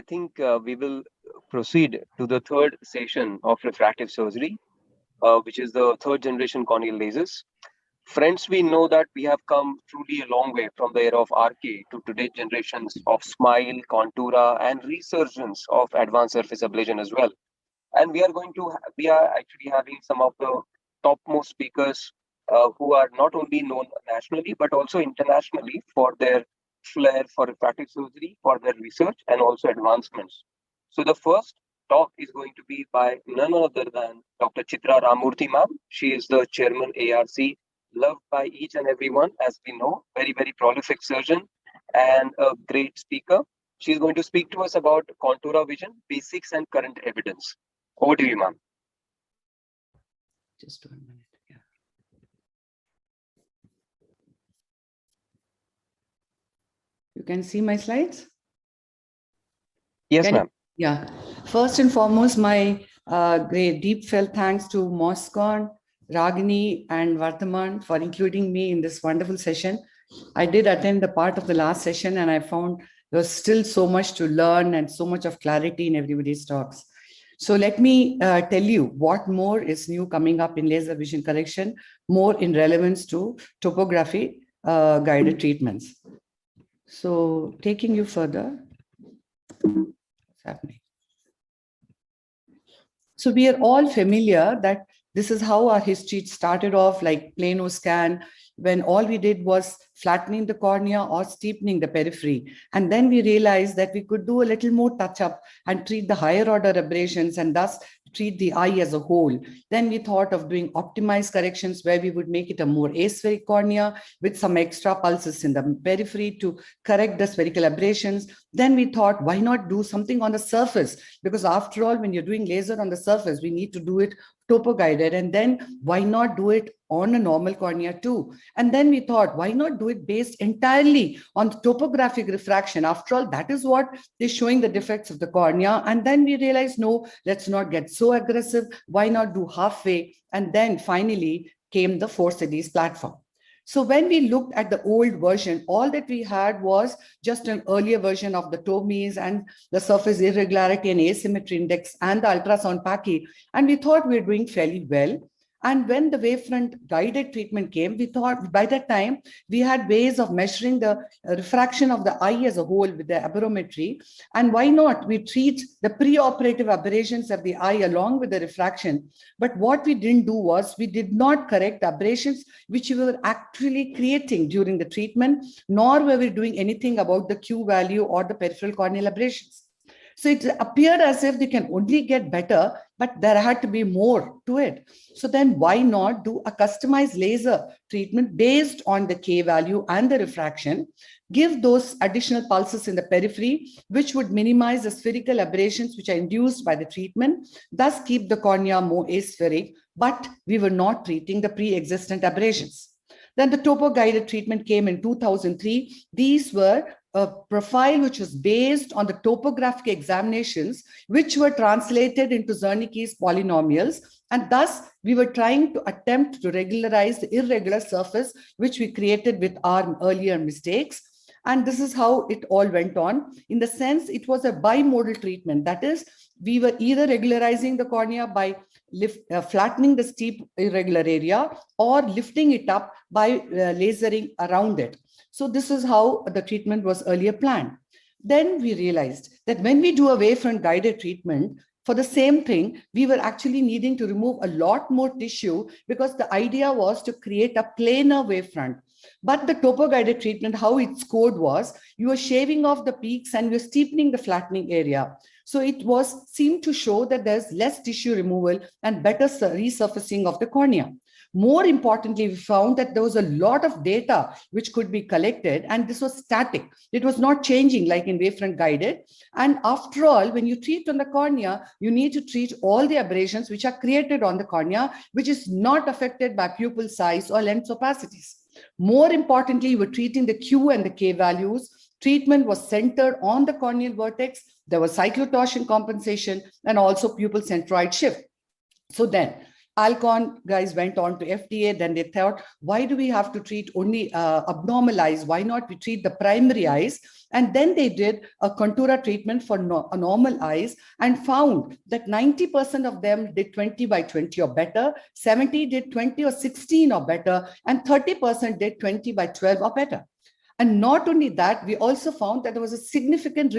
I think we will proceed to the third session of refractive surgery, which is the third generation corneal lasers. Friends, we know that we have come truly a long way from the era of RK to today's generations of SMILE, Contura, and resurgence of advanced surface ablation as well. And we are actually having some of the topmost speakers who are not only known nationally but also internationally for their flair for refractive surgery, for their research, and also advancements. So the first talk is going to be by none other than Dr. Chitra Ramurthy ma'am. She is the chairman ARC, loved by each and everyone, as we know, very, very prolific surgeon and a great speaker. She's going to speak to us about Contura Vision, basics and current evidence. Over to you, ma'am. Just 1 minute. Yeah. You can see my slides? Yes, ma'am. Yeah. First and foremost, my great deep felt thanks to Moscon, Ragini, and Vardhaman for including me in this wonderful session. I did attend the part of the last session, and I found there was still so much to learn and so much of clarity in everybody's talks. So let me tell you what more is new coming up in laser vision correction, more in relevance to topography guided treatments. So taking you further, what's happening? So we are all familiar that this is how our history started off, like plano scan, when all we did was flattening the cornea or steepening the periphery. And then we realized that we could do a little more touch up and treat the higher order aberrations and thus treat the eye as a whole. Then we thought of doing optimized corrections where we would make it a more aspheric cornea with some extra pulses in the periphery to correct the spherical aberrations. Then we thought, why not do something on the surface? Because after all, when you're doing laser on the surface, we need to do it topo guided. And then why not do it on a normal cornea too? And then we thought, why not do it based entirely on topographic refraction? After all, that is what is showing the defects of the cornea. And then we realized, no, let's not get so aggressive. Why not do halfway? And then finally came the 4Cities platform. So when we looked at the old version, all that we had was just an earlier version of the TOMIs and the surface irregularity and asymmetry index and the ultrasound Paki. And we thought we were doing fairly well. And when the wavefront guided treatment came, we thought by that time we had ways of measuring the refraction of the eye as a whole with the aberrometry. And why not? We treat the preoperative aberrations of the eye along with the refraction. But what we didn't do was we did not correct the aberrations which we were actually creating during the treatment, nor were we doing anything about the Q value or the peripheral corneal aberrations. So it appeared as if they can only get better, but there had to be more to it. So then why not do a customized laser treatment based on the K value and the refraction, give those additional pulses in the periphery, which would minimize the spherical aberrations which are induced by the treatment, thus keep the cornea more aspheric, but we were not treating the pre-existent aberrations. Then the topo guided treatment came in 2003. These were a profile which was based on the topographic examinations, which were translated into Zernicke's polynomials. And thus, we were trying to attempt to regularize the irregular surface, which we created with our earlier mistakes. And this is how it all went on. In the sense, it was a bimodal treatment. That is, we were either regularizing the cornea by flattening the steep irregular area or lifting it up by lasering around it. So this is how the treatment was earlier planned. Then we realized that when we do a wavefront guided treatment, for the same thing, we were actually needing to remove a lot more tissue because the idea was to create a planar wavefront. But the topo guided treatment, how it scored was, you were shaving off the peaks and you're steepening the flattening area. So it seemed to show that there's less tissue removal and better resurfacing of the cornea. More importantly, we found that there was a lot of data which could be collected, and this was static. It was not changing like in wavefront guided. And after all, when you treat on the cornea, you need to treat all the aberrations which are created on the cornea, which is not affected by pupil size or lens opacities. More importantly, we're treating the Q and the K values. Treatment was centered on the corneal vertex. There was cyclotorsion compensation and also pupil centroid shift. So then, Alcon guys went on to FDA. Then they thought, why do we have to treat only abnormal eyes? Why not we treat the primary eyes? And then they did a Contura treatment for normal eyes and found that 90% of them did 20 by 20 or better, 70 did 20 or 16 or better, and 30% did 20 by 12 or better. And not only that, we also found that there was a significant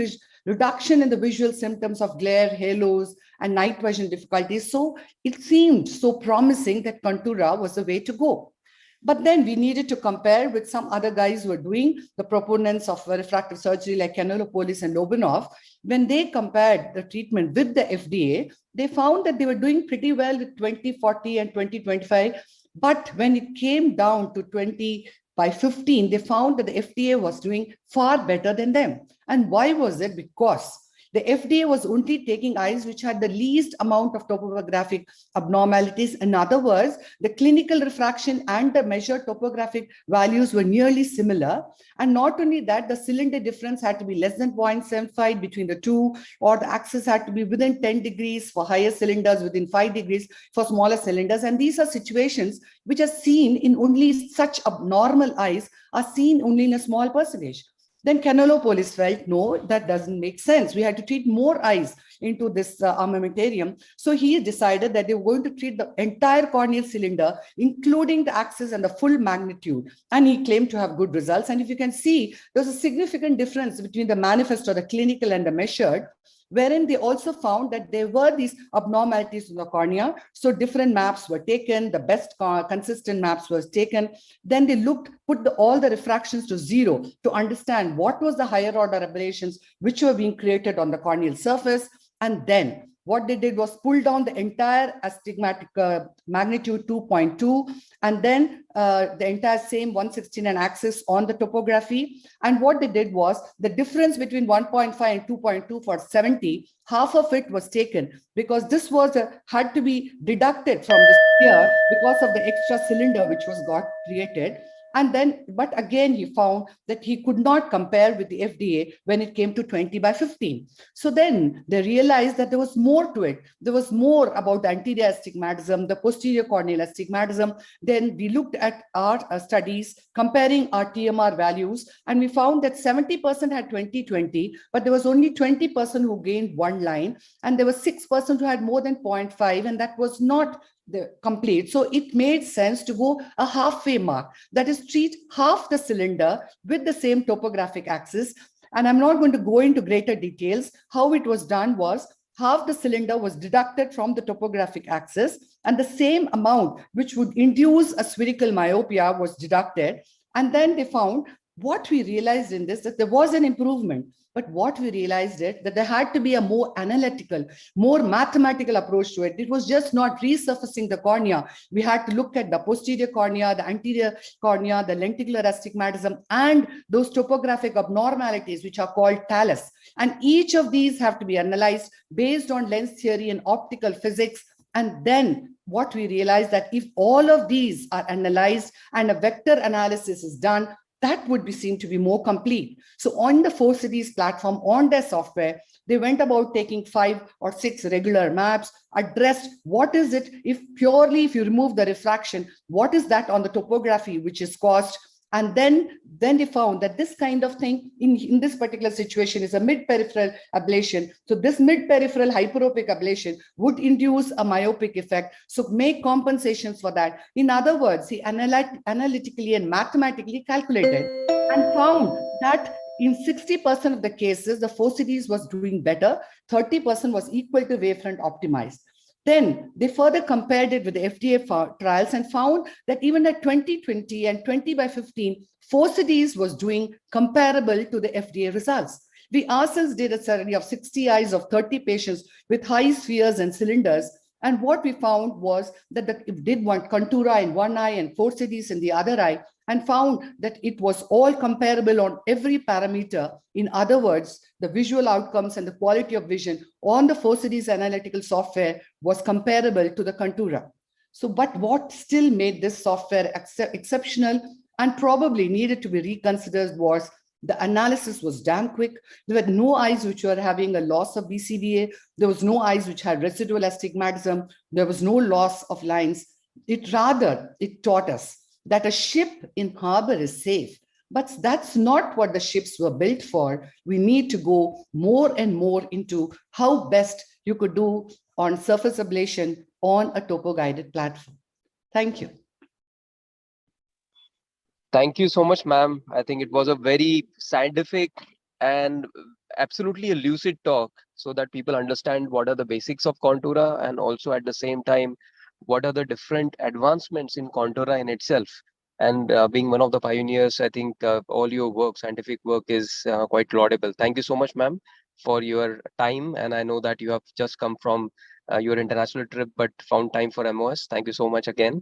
reduction in the visual symptoms of glare, halos, and night vision difficulties. So it seemed so promising that Contura was the way to go. But then we needed to compare with some other guys who were doing the proponents of refractive surgery like Kanellopoulos and Lobanov. When they compared the treatment with the FDA, they found that they were doing pretty well with 20/40 and 20/25. But when it came down to 20 by 15, they found that the FDA was doing far better than them. And why was it? Because the FDA was only taking eyes which had the least amount of topographic abnormalities. In other words, the clinical refraction and the measured topographic values were nearly similar. And not only that, the cylinder difference had to be less than 0.75 between the two, or the axis had to be within 10 degrees for higher cylinders, within 5 degrees for smaller cylinders. And these are situations which are seen in only such abnormal eyes, are seen only in a small percentage. Then Kanellopoulos felt, no, that doesn't make sense. We had to treat more eyes into this armamentarium. So he decided that they were going to treat the entire corneal cylinder, including the axis and the full magnitude. And he claimed to have good results. And if you can see, there's a significant difference between the manifest or the clinical and the measured, wherein they also found that there were these abnormalities in the cornea. So different maps were taken, the best consistent maps was taken. Then they put all the refractions to zero to understand what was the higher order aberrations which were being created on the corneal surface. And then what they did was pull down the entire astigmatic magnitude 2.2, and then the entire same 169 axis on the topography. And what they did was the difference between 1.5 and 2.2 for 70, half of it was taken because this was had to be deducted from the sphere because of the extra cylinder which was got created. And then, but again, he found that he could not compare with the FDA when it came to 20 by 15. So then they realized that there was more to it. There was more about the anterior astigmatism, the posterior corneal astigmatism. Then we looked at our studies comparing our TMR values, and we found that 70% had 20/20, but there was only 20% who gained one line, and there was 6% who had more than 0.5, and that was not the complete. So it made sense to go a halfway mark, that is, treat half the cylinder with the same topographic axis. And I'm not going to go into greater details. How it was done was half the cylinder was deducted from the topographic axis, and the same amount which would induce a spherical myopia was deducted. And then they found, what we realized in this, that there was an improvement. But what we realized is that there had to be a more analytical, more mathematical approach to it. It was just not resurfacing the cornea. We had to look at the posterior cornea, the anterior cornea, the lenticular astigmatism, and those topographic abnormalities, which are called talus. And each of these have to be analyzed based on lens theory and optical physics. And then what we realized, that if all of these are analyzed and a vector analysis is done, that would be seen to be more complete. So on the 4Cities platform, on their software, they went about taking 5 or 6 regular maps, addressed what is it, if you remove the refraction, what is that on the topography which is caused. And then they found that this kind of thing in this particular situation is a mid-peripheral ablation. So this mid-peripheral hyperopic ablation would induce a myopic effect. So make compensations for that. In other words, he analytically and mathematically calculated and found that in 60% of the cases, the 4Cities was doing better. 30% was equal to wavefront optimized. Then they further compared it with the FDA trials and found that even at 20/20 and 20 by 15, 4Cities was doing comparable to the FDA results. We ourselves did a study of 60 eyes of 30 patients with high spheres and cylinders. And what we found was that it did one Contura in one eye and 4Cities in the other eye, and found that it was all comparable on every parameter. In other words, the visual outcomes and the quality of vision on the 4Cities analytical software was comparable to the Contura. So, but what still made this software exceptional and probably needed to be reconsidered was The analysis was damn quick. There were no eyes which were having a loss of BCVA. There was no eyes which had residual astigmatism. There was no loss of lines. It taught us that a ship in harbor is safe. But that's not what the ships were built for. We need to go more and more into how best you could do on surface ablation on a topo-guided platform. Thank you. Thank you so much, ma'am. I think it was a very scientific and absolutely a lucid talk so that people understand what are the basics of Contura, and also at the same time, what are the different advancements in Contura in itself. And being one of the pioneers, I think all your work, scientific work, is quite laudable. Thank you so much, ma'am, for your time. And I know that you have just come from your international trip, but found time for MOS. Thank you so much again.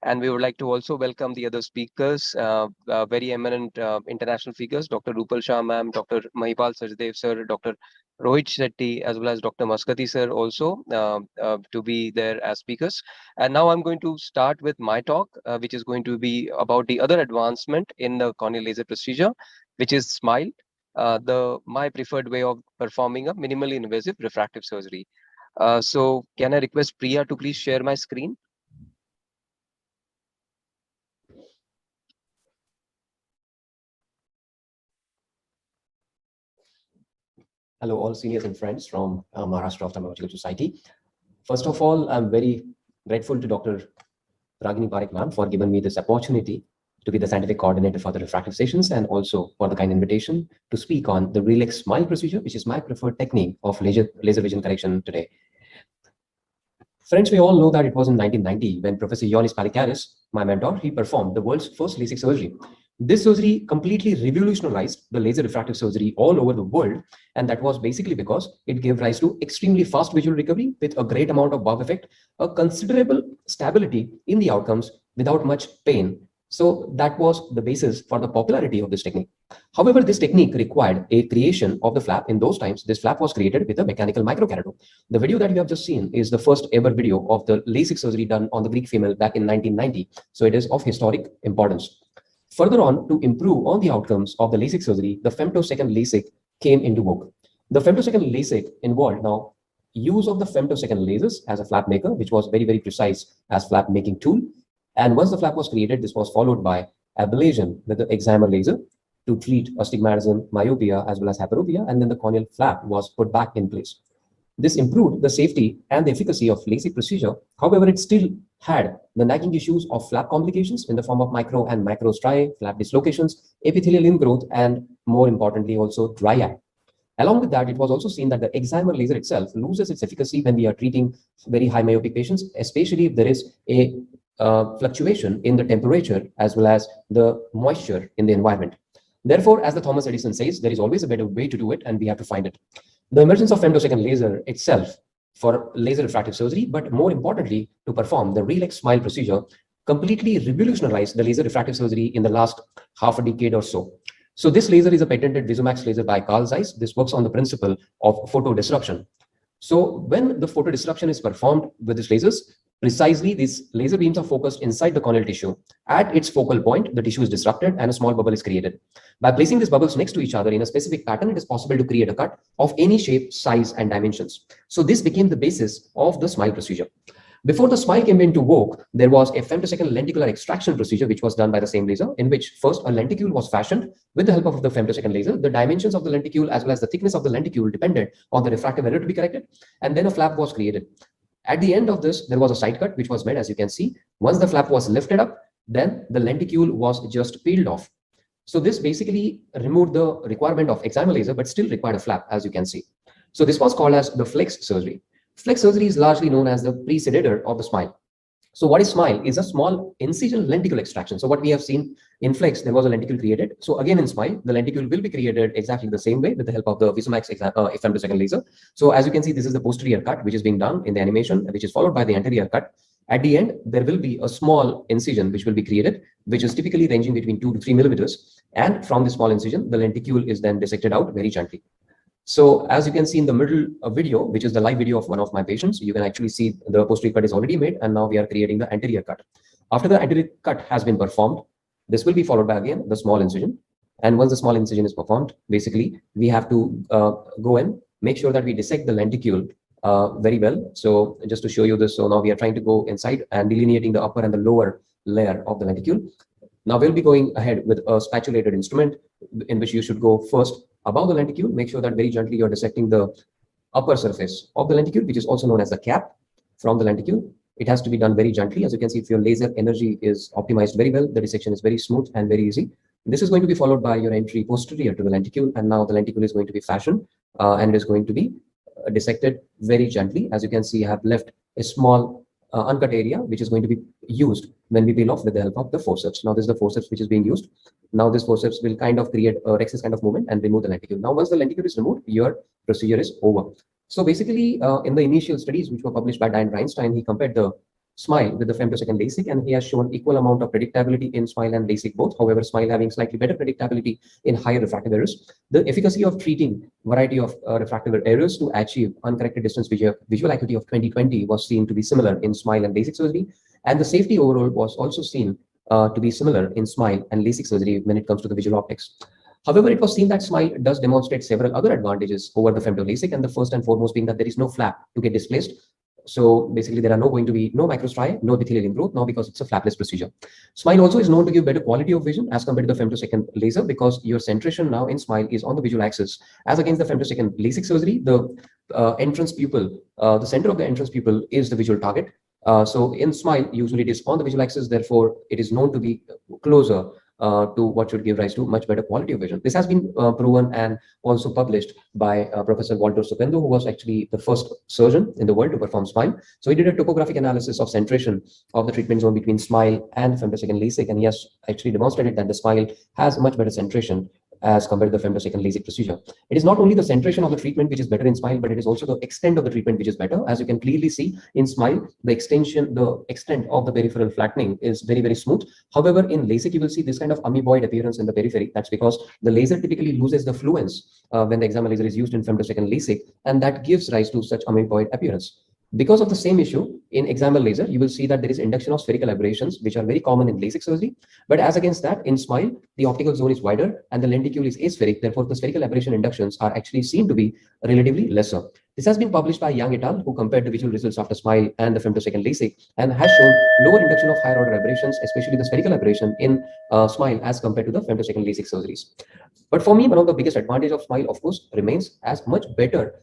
And we would like to also welcome the other speakers, very eminent international figures, Dr. Rupal Shah ma'am, Dr. Mahipal Sachdev sir, Dr. Rohit Shetty, as well as Dr. Maskati sir also to be there as speakers. And now I'm going to start with my talk, which is going to be about the other advancement in the corneal laser procedure, which is SMILE, my preferred way of performing a minimally invasive refractive surgery. So can I request Priya to please share my screen? Hello, all seniors and friends from Maharashtra Ophthalmological Society. First of all, I'm very grateful to Dr. Ragini Parekh ma'am for giving me this opportunity to be the scientific coordinator for the refractive sessions, and also for the kind invitation to speak on the RELEX SMILE procedure, which is my preferred technique of laser vision correction today. Friends, we all know that it was in 1990 when Professor Ioannis Palikaris, my mentor, he performed the world's first LASIK surgery. This surgery completely revolutionized the laser refractive surgery all over the world, and that was basically because it gave rise to extremely fast visual recovery with a great amount of Bob effect, a considerable stability in the outcomes without much pain. So that was the basis for the popularity of this technique. However, this technique required a creation of the flap. In those times, this flap was created with a mechanical microkeratosis. The video that you have just seen is the first ever video of the LASIK surgery done on the Greek female back in 1990. So it is of historic importance. Further on, to improve on the outcomes of the LASIK surgery, the femtosecond LASIK came into vogue. The femtosecond LASIK involved now use of the femtosecond lasers as a flap maker, which was very, very precise as flap making tool. And once the flap was created, this was followed by ablation with the excimer laser to treat astigmatism, myopia, as well as hyperopia, and then the corneal flap was put back in place. This improved the safety and the efficacy of LASIK procedure. However, it still had the nagging issues of flap complications in the form of micro and macro striae, flap dislocations, epithelial ingrowth, and more importantly, also dry eye. Along with that, it was also seen that the excimer laser itself loses its efficacy when we are treating very high myopic patients, especially if there is a fluctuation in the temperature as well as the moisture in the environment. Therefore, as the Thomas Edison says, there is always a better way to do it, and we have to find it. The emergence of femtosecond laser itself for laser refractive surgery, but more importantly, to perform the RELEX SMILE procedure, completely revolutionized the laser refractive surgery in the last half a decade or so. So this laser is a patented Visumax laser by Carl Zeiss. This works on the principle of photo disruption. So when the photo disruption is performed with these lasers, precisely these laser beams are focused inside the corneal tissue. At its focal point, the tissue is disrupted and a small bubble is created. By placing these bubbles next to each other in a specific pattern, it is possible to create a cut of any shape, size, and dimensions. So this became the basis of the SMILE procedure. Before the SMILE came into vogue, there was a femtosecond lenticular extraction procedure, which was done by the same laser, in which first a lenticule was fashioned with the help of the femtosecond laser. The dimensions of the lenticule as well as the thickness of the lenticule depended on the refractive error to be corrected, and then a flap was created. At the end of this, there was a side cut which was made, as you can see. Once the flap was lifted up, then the lenticule was just peeled off. So this basically removed the requirement of excimer laser, but still required a flap, as you can see. So this was called as the flex surgery. Flex surgery is largely known as the precedenter of the SMILE. So what is SMILE? Is a small incision lenticle extraction. So what we have seen in flex, there was a lenticule created. So again in SMILE, the lenticule will be created exactly the same way with the help of the Visumax femtosecond laser. So as you can see, this is the posterior cut which is being done in the animation, which is followed by the anterior cut. At the end, there will be a small incision which will be created, which is typically ranging between 2 to 3 millimeters. And from the small incision, the lenticule is then dissected out very gently. So as you can see in the middle video, which is the live video of one of my patients, you can actually see the posterior cut is already made, and now we are creating the anterior cut. After the anterior cut has been performed, this will be followed by again the small incision. And once the small incision is performed, basically, we have to go and make sure that we dissect the lenticule very well. So just to show you this, so now we are trying to go inside and delineating the upper and the lower layer of the lenticule. Now we'll be going ahead with a spatulated instrument in which you should go first above the lenticule. Make sure that very gently you're dissecting the upper surface of the lenticule, which is also known as the cap from the lenticule. It has to be done very gently. As you can see, if your laser energy is optimized very well, the dissection is very smooth and very easy. This is going to be followed by your entry posterior to the lenticule. And now the lenticule is going to be fashioned and it is going to be dissected very gently. As you can see, I have left a small uncut area, which is going to be used when we peel off with the help of the forceps. Now this is the forceps which is being used. Now this forceps will kind of create a rexis kind of movement and remove the lenticule. Now once the lenticule is removed, your procedure is over. So basically, in the initial studies which were published by Diane Reinstein, he compared the SMILE with the femtosecond LASIK, and he has shown equal amount of predictability in SMILE and LASIK both. However, SMILE having slightly better predictability in higher refractive errors. The efficacy of treating variety of refractive errors to achieve uncorrected distance visual acuity of 20/20 was seen to be similar in SMILE and LASIK surgery, and the safety overall was also seen to be similar in SMILE and LASIK surgery when it comes to the visual optics. However, it was seen that SMILE does demonstrate several other advantages over the femto LASIK, and the first and foremost being that there is no flap to get displaced. So basically, there are going to be no microstriae, no epithelial growth now because it's a flapless procedure. SMILE also is known to give better quality of vision as compared to the femtosecond laser because your centration now in SMILE is on the visual axis. As against the femtosecond LASIK surgery, the entrance pupil, the center of the entrance pupil is the visual target. So in SMILE, usually it is on the visual axis, therefore it is known to be closer to what should give rise to much better quality of vision. This has been proven and also published by Professor Walter Supendo, who was actually the first surgeon in the world to perform SMILE. So he did a topographic analysis of centration of the treatment zone between SMILE and femtosecond LASIK, and he has actually demonstrated that the SMILE has much better centration as compared to the femtosecond LASIK procedure. It is not only the centration of the treatment which is better in SMILE, but it is also the extent of the treatment which is better. As you can clearly see in SMILE, the extent of the peripheral flattening is very, very smooth. However, in LASIK, you will see this kind of amoeboid appearance in the periphery. That's because the laser typically loses the fluence when the excimer laser is used in femtosecond LASIK, and that gives rise to such amoeboid appearance. Because of the same issue, in excimer laser, you will see that there is induction of spherical aberrations, which are very common in LASIK surgery. But as against that, in SMILE, the optical zone is wider and the lenticule is aspheric. Therefore, the spherical aberration inductions are actually seen to be relatively lesser. This has been published by Yang et al., who compared the visual results after SMILE and the femtosecond LASIK and has shown lower induction of higher order aberrations, especially the spherical aberration in SMILE as compared to the femtosecond LASIK surgeries. But for me, one of the biggest advantage of SMILE, of course, remains as much better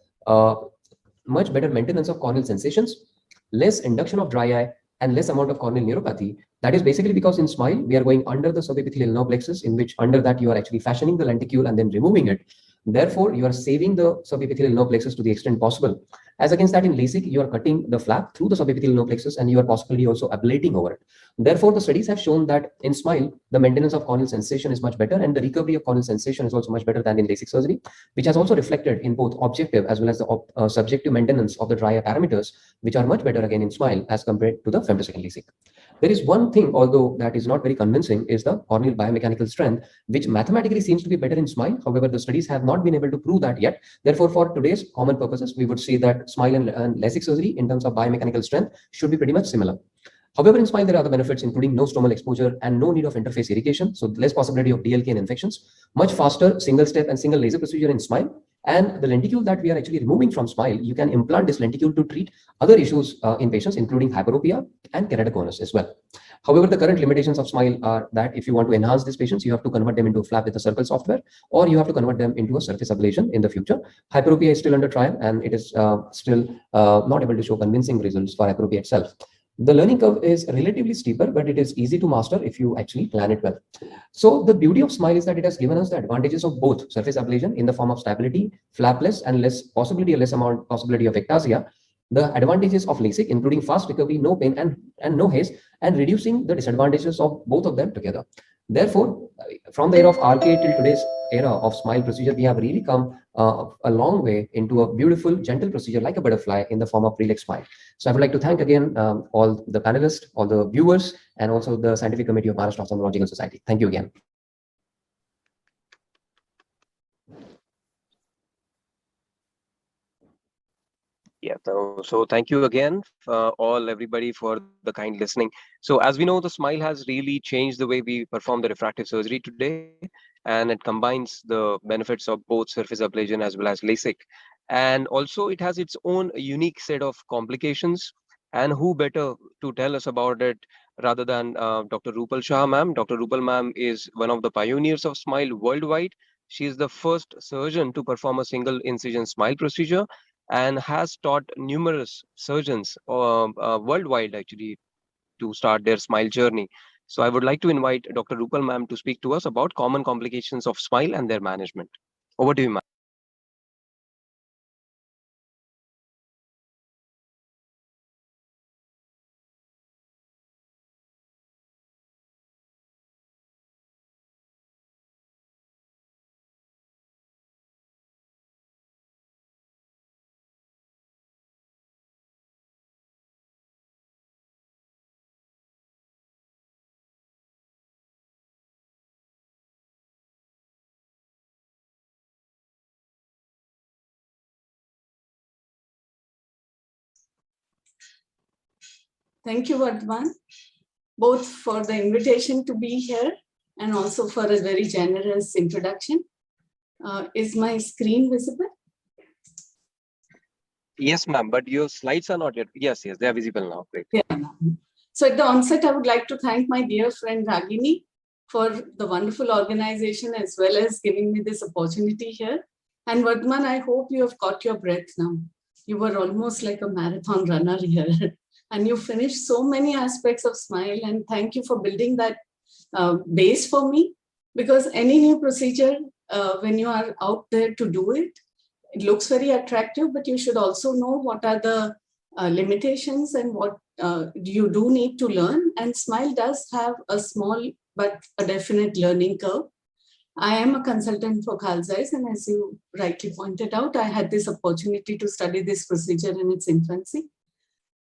maintenance of corneal sensations, less induction of dry eye, and less amount of corneal neuropathy. That is basically because in SMILE, we are going under the subepithelial nerve plexus, in which under that you are actually fashioning the lenticule and then removing it. Therefore, you are saving the subepithelial nerve plexus to the extent possible. As against that, in LASIK, you are cutting the flap through the subepithelial nerve plexus and you are possibly also ablating over it. Therefore, the studies have shown that in SMILE, the maintenance of corneal sensation is much better and the recovery of corneal sensation is also much better than in LASIK surgery, which has also reflected in both objective as well as the subjective maintenance of the dry eye parameters, which are much better again in SMILE as compared to the femtosecond LASIK. There is one thing, although that is not very convincing, is the corneal biomechanical strength, which mathematically seems to be better in SMILE. However, the studies have not been able to prove that yet. Therefore, for today's common purposes, we would say that SMILE and LASIK surgery in terms of biomechanical strength should be pretty much similar. However, in SMILE, there are other benefits, including no stromal exposure and no need of interface irrigation, so less possibility of DLK and infections, much faster single-step and single laser procedure in SMILE, and the lenticule that we are actually removing from SMILE, you can implant this lenticule to treat other issues in patients, including hyperopia and keratoconus as well. However, the current limitations of SMILE are that if you want to enhance these patients, you have to convert them into a flap with a circle software, or you have to convert them into a surface ablation in the future. Hyperopia is still under trial, and it is still not able to show convincing results for hyperopia itself. The learning curve is relatively steeper, but it is easy to master if you actually plan it well. So the beauty of SMILE is that it has given us the advantages of both surface ablation in the form of stability, flapless, and less possibility of ectasia. The advantages of LASIK, including fast recovery, no pain, and no haze, and reducing the disadvantages of both of them together. Therefore, from the era of RKA till today's era of SMILE procedure, we have really come a long way into a beautiful, gentle procedure like a butterfly in the form of RELEX SMILE. So I would like to thank again all the panelists, all the viewers, and also the Scientific Committee of Maharashtra Ophthalmological Society. Thank you again. Yeah, so thank you again, everybody, for the kind listening. So as we know, the SMILE has really changed the way we perform the refractive surgery today. and it combines the benefits of both surface ablation as well as LASIK. And also it has its own unique set of complications. And who better to tell us about it rather than Dr. Rupal Shah ma'am. Dr. Rupal ma'am is one of the pioneers of SMILE worldwide. She is the first surgeon to perform a single incision SMILE procedure and has taught numerous surgeons worldwide actually to start their SMILE journey. So I would like to invite Dr. Rupal ma'am to speak to us about common complications of SMILE and their management. Over to you, ma'am. Thank you, Vardhan, both for the invitation to be here and also for a very generous introduction. Is my screen visible? Yes, ma'am, but your slides are not yet. Yes, they are visible now. Great. Yeah. So at the onset, I would like to thank my dear friend Ragini for the wonderful organization as well as giving me this opportunity here. And Vardhan, I hope you have caught your breath now. You were almost like a marathon runner here. And you finished so many aspects of SMILE, and thank you for building that base for me, because any new procedure, when you are out there to do it, it looks very attractive, but you should also know what are the limitations and what you do need to learn. And SMILE does have a small but a definite learning curve. I am a consultant for Carl Zeiss, and as you rightly pointed out, I had this opportunity to study this procedure in its infancy.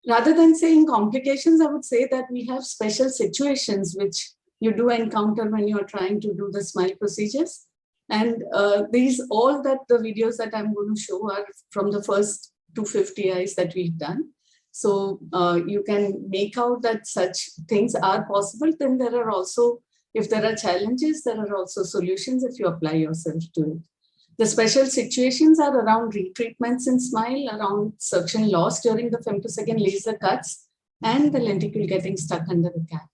Rather than saying complications, I would say that we have special situations which you do encounter when you are trying to do the SMILE procedures. And all that the videos that I'm going to show are from the first 250 eyes that we've done. So you can make out that such things are possible. Then there are also, if there are challenges, there are also solutions if you apply yourself to it. The special situations are around retreatments in SMILE, around suction loss during the femtosecond laser cuts, and the lenticule getting stuck under the cap.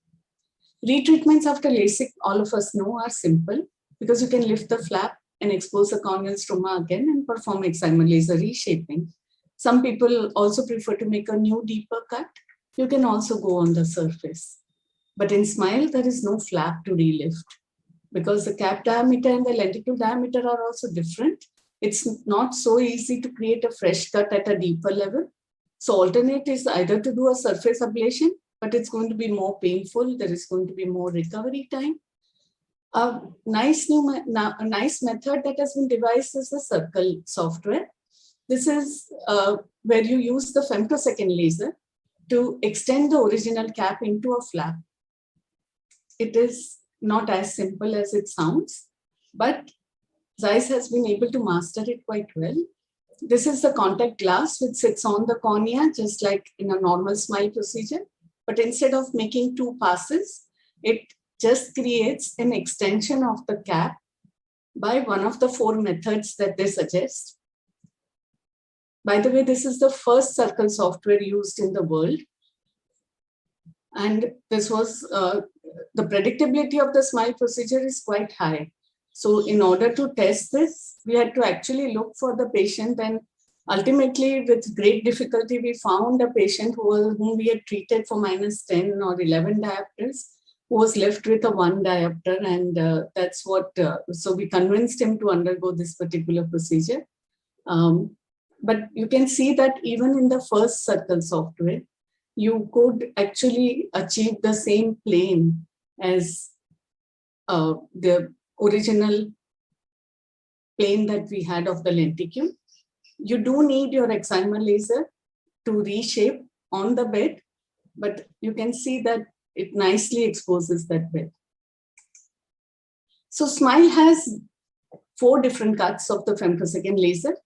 Retreatments after LASIK, all of us know, are simple because you can lift the flap and expose the corneal stroma again and perform excimer laser reshaping. Some people also prefer to make a new deeper cut. You can also go on the surface. But in SMILE, there is no flap to relift, because the cap diameter and the lenticule diameter are also different. It's not so easy to create a fresh cut at a deeper level. So alternate is either to do a surface ablation, but it's going to be more painful. There is going to be more recovery time. A nice method that has been devised is the Circle software. This is where you use the femtosecond laser to extend the original cap into a flap. It is not as simple as it sounds, but Zeiss has been able to master it quite well. This is the contact glass which sits on the cornea, just like in a normal SMILE procedure. But instead of making two passes, it just creates an extension of the cap by one of the 4 methods that they suggest. By the way, this is the first Circle software used in the world. And this was, the predictability of the SMILE procedure is quite high. So in order to test this, we had to actually look for the patient, and ultimately with great difficulty, we found a patient whom we had treated for -10 or 11 diopters, who was left with a 1 diopter. And that's what, so we convinced him to undergo this particular procedure. But you can see that even in the first Circle software, you could actually achieve the same plane as the original plane that we had of the lenticule. You do need your excimer laser to reshape on the bed, but you can see that it nicely exposes that bed. So SMILE has 4 different cuts of the femtosecond laser.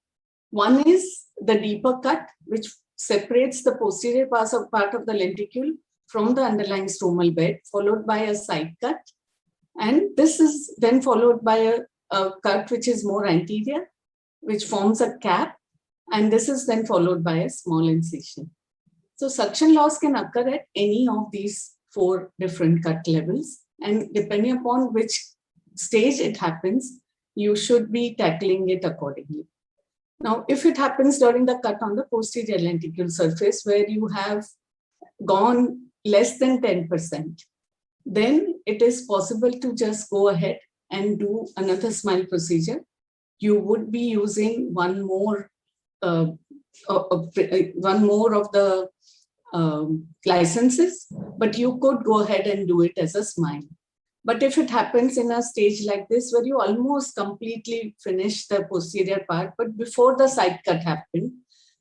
One is the deeper cut, which separates the posterior part of the lenticule from the underlying stromal bed, followed by a side cut. And this is then followed by a cut which is more anterior, which forms a cap. And this is then followed by a small incision. So suction loss can occur at any of these 4 different cut levels. And depending upon which stage it happens, you should be tackling it accordingly. Now, if it happens during the cut on the posterior lenticular surface where you have gone less than 10%, then it is possible to just go ahead and do another smile procedure. You would be using one more of the licenses, but you could go ahead and do it as a smile. But if it happens in a stage like this, where you almost completely finish the posterior part, but before the side cut happened,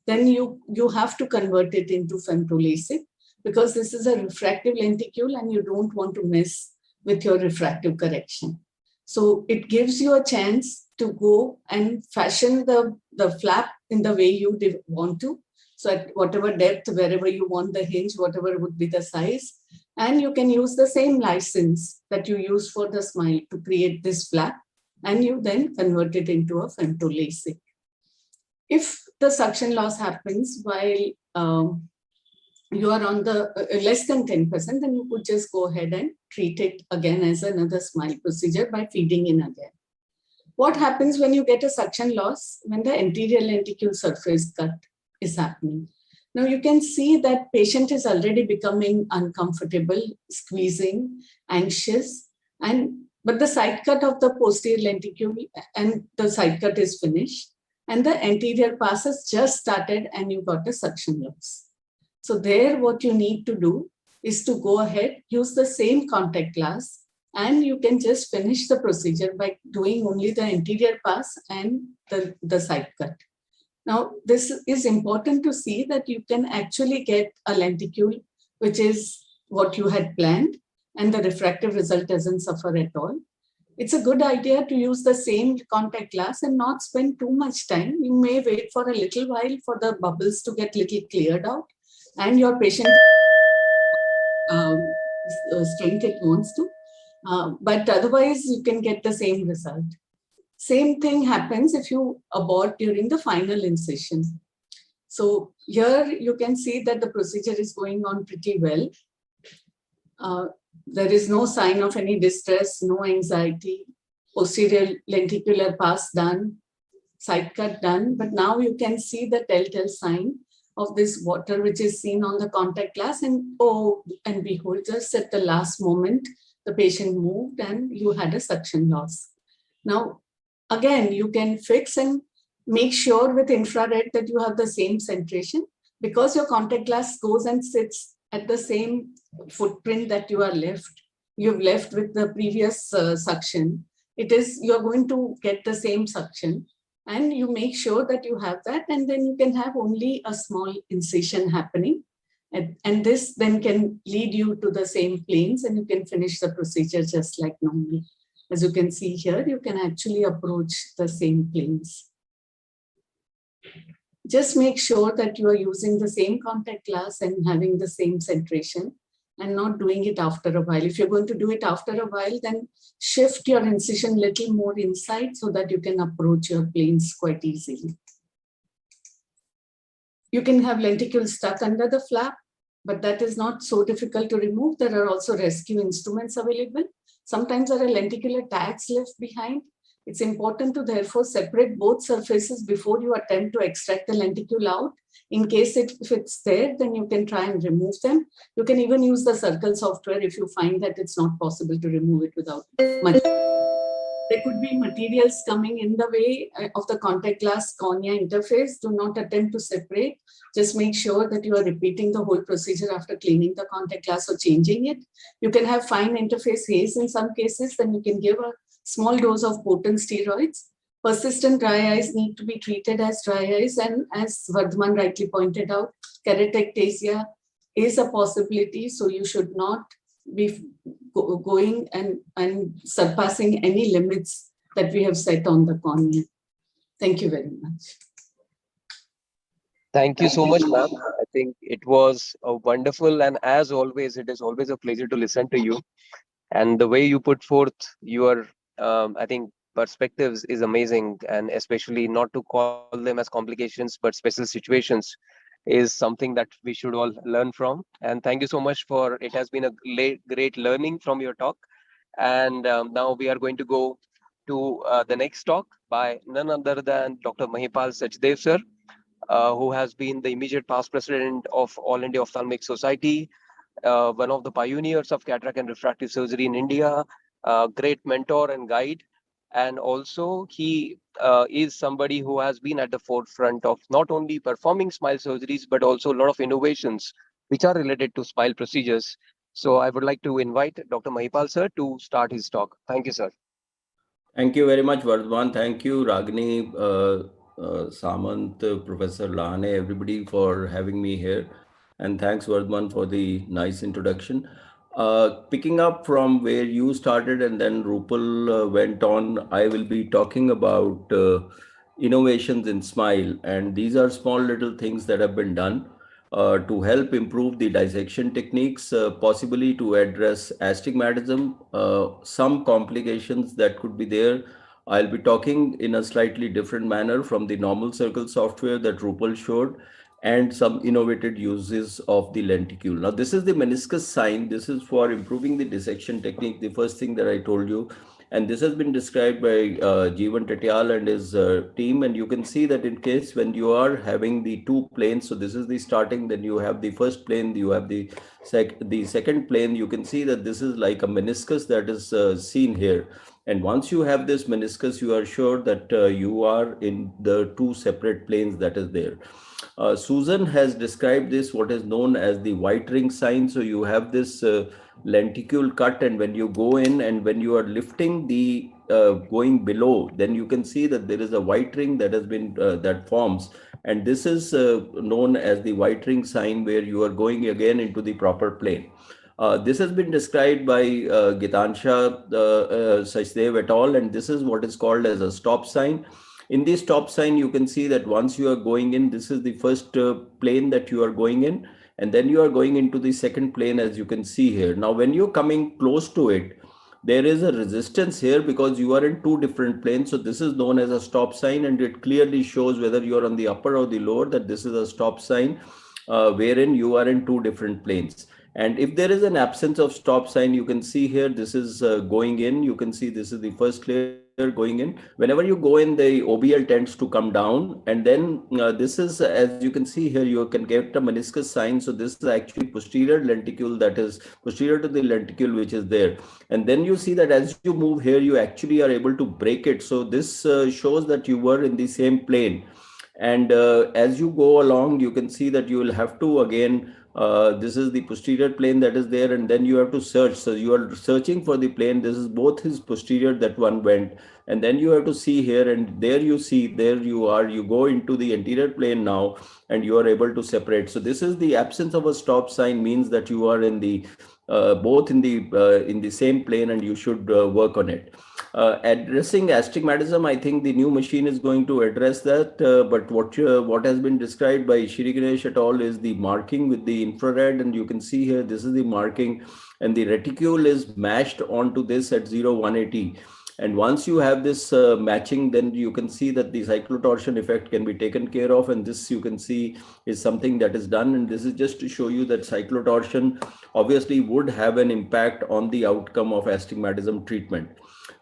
then you have to convert it into femtoLASIK, because this is a refractive lenticule and you don't want to mess with your refractive correction. So it gives you a chance to go and fashion the flap in the way you want to. So at whatever depth, wherever you want the hinge, whatever would be the size. And you can use the same license that you use for the smile to create this flap, and you then convert it into a femtoLASIK. If the suction loss happens while you are on the less than 10%, then you could just go ahead and treat it again as another smile procedure by feeding in again. What happens when you get a suction loss? When the anterior lenticular surface cut is happening. Now you can see that patient is already becoming uncomfortable, squeezing, anxious, but the side cut of the posterior lenticule and the side cut is finished, and the anterior pass has just started and you got a suction loss. So there, what you need to do is to go ahead, use the same contact glass, and you can just finish the procedure by doing only the anterior pass and the side cut. Now, this is important to see that you can actually get a lenticule, which is what you had planned, and the refractive result doesn't suffer at all. It's a good idea to use the same contact glass and not spend too much time. You may wait for a little while for the bubbles to get little cleared out, and your patient strength it wants to. But otherwise, you can get the same result. Same thing happens if you abort during the final incision. So here you can see that the procedure is going on pretty well. There is no sign of any distress, no anxiety, posterior lenticular pass done, side cut done, but now you can see the telltale sign of this water which is seen on the contact glass, and oh, and behold, just at the last moment, the patient moved and you had a suction loss. Now, again, you can fix and make sure with infrared that you have the same centration, because your contact glass goes and sits at the same footprint that you've left with the previous suction. You're going to get the same suction, and you make sure that you have that, and then you can have only a small incision happening. And this then can lead you to the same planes, and you can finish the procedure just like normal. As you can see here, you can actually approach the same planes. Just make sure that you are using the same contact glass and having the same centration, and not doing it after a while. If you're going to do it after a while, then shift your incision a little more inside so that you can approach your planes quite easily. You can have lenticule stuck under the flap, but that is not so difficult to remove. There are also rescue instruments available. Sometimes there are lenticular tags left behind. It's important to therefore separate both surfaces before you attempt to extract the lenticule out. In case if it's there, then you can try and remove them. You can even use the circle software if you find that it's not possible to remove it without much. There could be materials coming in the way of the contact glass cornea interface. Do not attempt to separate. Just make sure that you are repeating the whole procedure after cleaning the contact glass or changing it. You can have fine interface haze in some cases, then you can give a small dose of potent steroids. Persistent dry eyes need to be treated as dry eyes, and as Vardhman rightly pointed out, keratectasia is a possibility, so you should not be going and surpassing any limits that we have set on the cornea. Thank you very much. Thank you so much, ma'am. I think it was a wonderful, and as always, it is always a pleasure to listen to you. And the way you put forth your, I think, perspectives is amazing, and especially not to call them as complications but special situations is something that we should all learn from. And thank you so much for it. Has been a great learning from your talk. And now we are going to go to the next talk by none other than Dr. Mahipal Sachdev sir, who has been the immediate past president of All India Ophthalmic Society, one of the pioneers of cataract and refractive surgery in India, great mentor and guide. And also, he is somebody who has been at the forefront of not only performing smile surgeries, but also a lot of innovations which are related to smile procedures. So I would like to invite Dr. Mahipal sir to start his talk. Thank you, sir. Thank you very much, Vardhan. Thank you, Ragini, Samant, Professor Lahane, everybody for having me here. And thanks, Vardhan, for the nice introduction. Picking up from where you started and then Rupal went on, I will be talking about innovations in Smile. And these are small little things that have been done to help improve the dissection techniques, possibly to address astigmatism, some complications that could be there. I'll be talking in a slightly different manner from the normal circle software that Rupal showed, and some innovative uses of the lenticule. Now, this is the meniscus sign. This is for improving the dissection technique, the first thing that I told you. And this has been described by Jeevan Tatyal and his team. And you can see that in case when you are having the two planes, so this is the starting, then you have the first plane, you have the second plane, you can see that this is like a meniscus that is seen here. And once you have this meniscus, you are sure that you are in the two separate planes that is there. Susan has described this, what is known as the white ring sign. So you have this lenticule cut, and when you go in and when you are lifting the going below, then you can see that there is a white ring that has been that forms, and this is known as the white ring sign, where you are going again into the proper plane. This has been described by Gitansha Sachdev et al, and this is what is called as a stop sign. In this stop sign, you can see that once you are going in, this is the first plane that you are going in, and then you are going into the second plane, as you can see here. Now, when you're coming close to it, there is a resistance here because you are in two different planes. So this is known as a stop sign, and it clearly shows whether you are on the upper or the lower, that this is a stop sign wherein you are in two different planes. And if there is an absence of stop sign, you can see here, this is going in. You can see this is the first layer going in. Whenever you go in, the OBL tends to come down. And then this is, as you can see here, you can get a meniscus sign. So this is actually posterior lenticule, that is posterior to the lenticule, which is there. And then you see that as you move here, you actually are able to break it. So this shows that you were in the same plane. And as you go along, you can see that you will have to again, this is the posterior plane that is there, and then you have to search. So you are searching for the plane. This is both his posterior that one went, and then you have to see here, and there you see, there you are, you go into the anterior plane now, and you are able to separate. So this is the absence of a stop sign, means that you are in the both in the same plane, and you should work on it. Addressing astigmatism, I think the new machine is going to address that. But what has been described by Shri Ganesh et al. Is the marking with the infrared, and you can see here, this is the marking, and the reticule is matched onto this at 0-180. And once you have this matching, then you can see that the cyclotorsion effect can be taken care of. And this, you can see, is something that is done. And this is just to show you that cyclotorsion obviously would have an impact on the outcome of astigmatism treatment.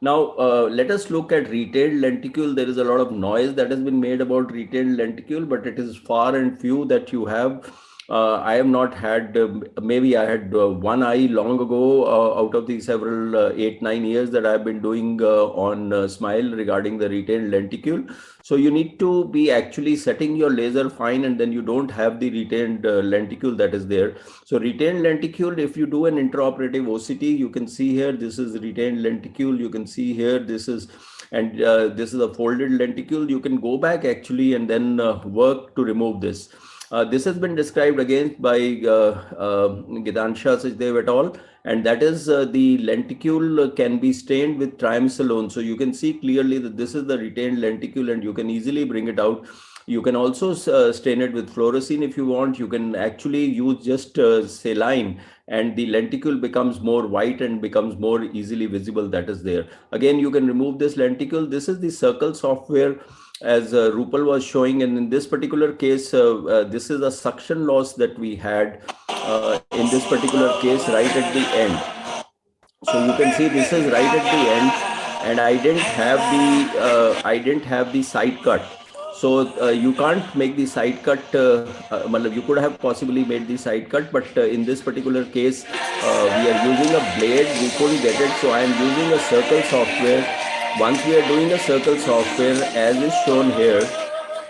Now, let us look at retained lenticule. There is a lot of noise that has been made about retained lenticule, but it is far and few that you have. I have not had, maybe I had one eye long ago out of the several 8-9 years that I've been doing on Smile regarding the retained lenticule. So you need to be actually setting your laser fine, and then you don't have the retained lenticule that is there. So retained lenticule, if you do an intraoperative OCT, you can see here, this is retained lenticule. You can see here, this is, and this is a folded lenticule. You can go back actually and then work to remove this. This has been described again by Gitansha Sachdev et al. And that is the lenticule can be stained with triamcinolone. So you can see clearly that this is the retained lenticule, and you can easily bring it out. You can also stain it with fluorescein if you want. You can actually use just saline, and the lenticule becomes more white and becomes more easily visible. That is there. Again, you can remove this lenticule. This is the circle software, as Rupal was showing, and in this particular case, this is a suction loss that we had in this particular case right at the end. So you can see this is right at the end, and I didn't have the side cut. So you can't make the side cut. You could have possibly made the side cut, but in this particular case, we are using a blade. We couldn't get it, so I am using a circle software. Once we are doing a circle software, as is shown here,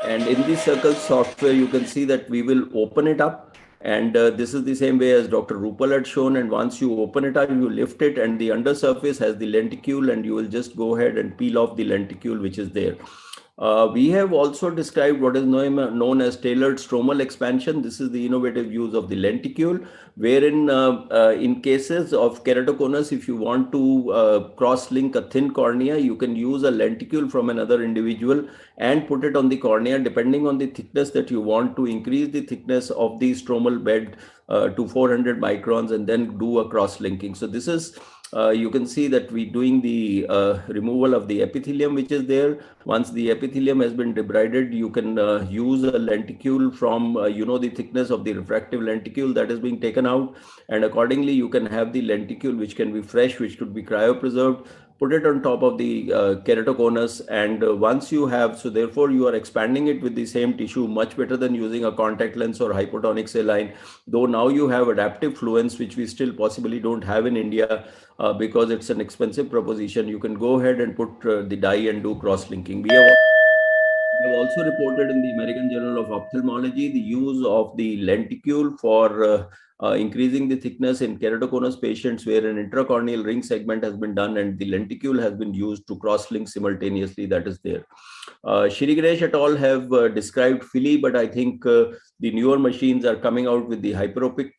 and in the circle software, you can see that we will open it up. And this is the same way as Dr. Rupal had shown. And once you open it up, you lift it, and the undersurface has the lenticule, and you will just go ahead and peel off the lenticule, which is there. We have also described what is known as tailored stromal expansion. This is the innovative use of the lenticule, wherein in cases of keratoconus, if you want to cross-link a thin cornea, you can use a lenticule from another individual and put it on the cornea, depending on the thickness that you want to increase the thickness of the stromal bed to 400 microns, and then do a cross-linking. So this is you can see that we're doing the removal of the epithelium, which is there. Once the epithelium has been debrided, you can use a lenticule from, the thickness of the refractive lenticule that is being taken out. And accordingly, you can have the lenticule, which can be fresh, which could be cryopreserved, put it on top of the keratoconus. And once you have, so therefore you are expanding it with the same tissue, much better than using a contact lens or hypotonic saline. Though now you have adaptive fluence, which we still possibly don't have in India because it's an expensive proposition. You can go ahead and put the dye and do cross-linking. We have also reported in the American Journal of Ophthalmology the use of the lenticule for increasing the thickness in keratoconus patients, where an intracorneal ring segment has been done and the lenticule has been used to cross-link simultaneously. That is there. Shri Ganesh et al. Have described Philly, but I think the newer machines are coming out with the hyperopic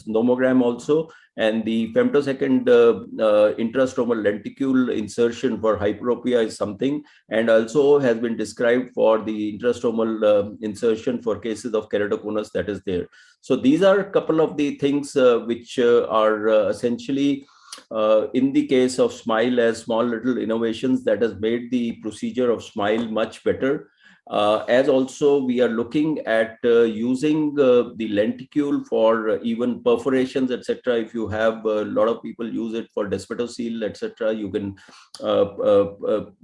nomogram also, and the femtosecond intrastromal lenticule insertion for hyperopia is something, and also has been described for the intrastromal insertion for cases of keratoconus, that is there. So these are a couple of the things which are essentially in the case of SMILE as small little innovations that has made the procedure of SMILE much better. As also we are looking at using the lenticule for even perforations, etc. If you have a lot of people use it for Desvetoseal, etc., you can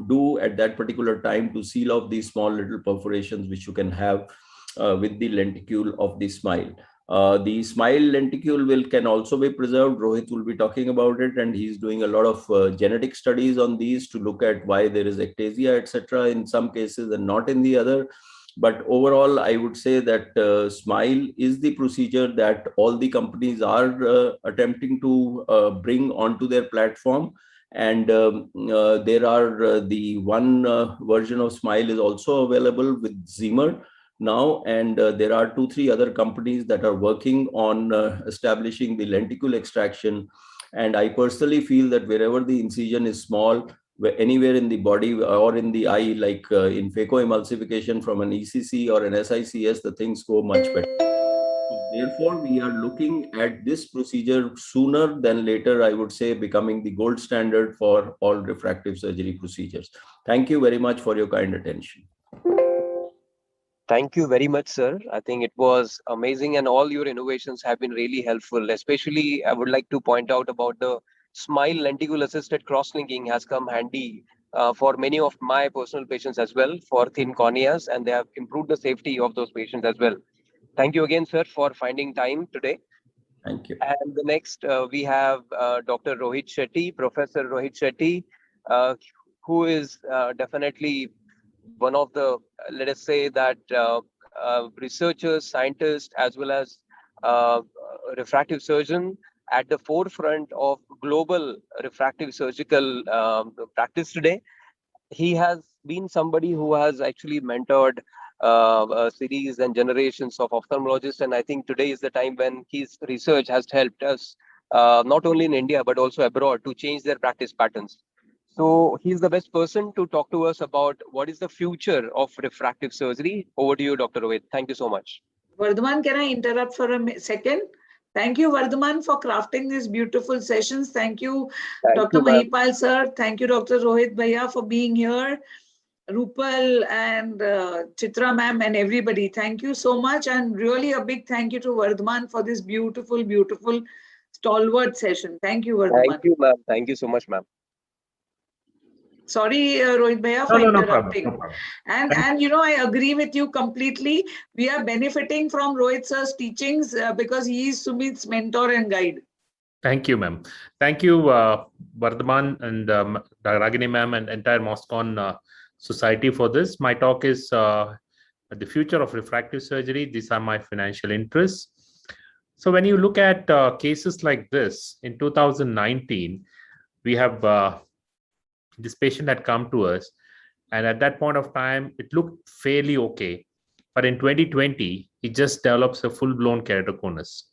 do at that particular time to seal off these small little perforations which you can have with the lenticule of the SMILE. The SMILE lenticule can also be preserved. Rohit will be talking about it, and he's doing a lot of genetic studies on these to look at why there is ectasia, etc. in some cases and not in the other. But overall, I would say that SMILE is the procedure that all the companies are attempting to bring onto their platform. And there are the one version of SMILE is also available with Zimmer now, and there are 2-3 other companies that are working on establishing the lenticule extraction. And I personally feel that wherever the incision is small, anywhere in the body or in the eye, like in phacoemulsification from an ECC or an SICS, the things go much better. So therefore, we are looking at this procedure sooner than later, I would say, becoming the gold standard for all refractive surgery procedures. Thank you very much for your kind attention. Thank you very much, sir. I think it was amazing, and all your innovations have been really helpful. Especially, I would like to point out about the SMILE lenticule-assisted cross-linking has come handy for many of my personal patients as well for thin corneas, and they have improved the safety of those patients as well. Thank you again, sir, for finding time today. Thank you. And the next, we have Dr. Rohit Shetty, Professor Rohit Shetty, who is definitely one of the, let us say that researchers, scientists, as well as refractive surgeon at the forefront of global refractive surgical practice today. He has been somebody who has actually mentored a series and generations of ophthalmologists, and I think today is the time when his research has helped us not only in India but also abroad to change their practice patterns. So he's the best person to talk to us about what is the future of refractive surgery. Over to you, Dr. Rohit. Thank you so much. Vardhaman, can I interrupt for a second? Thank you, Vardhaman, for crafting these beautiful sessions. Thank you, Dr. Mahipal, sir. Thank you, Dr. Rohit Bhaiya, for being here. Rupal and Chitra ma'am and everybody. Thank you so much. And really a big thank you to Vardhaman for this beautiful, beautiful stalwart session. Thank you, Vardhaman. Thank you, ma'am. Thank you so much, ma'am. Sorry, Rohit Bhaiya, for interrupting. No problem. And you know, I agree with you completely. We are benefiting from Rohit sir's teachings because he is Sumit's mentor and guide. Thank you, ma'am. Thank you, Vardhaman and Ragini ma'am and entire MOSCON society for this. My talk is the future of refractive surgery. These are my financial interests. So when you look at cases like this, in 2019, we have this patient had come to us, and at that point of time, it looked fairly okay. But in 2020, he just develops a full-blown keratoconus.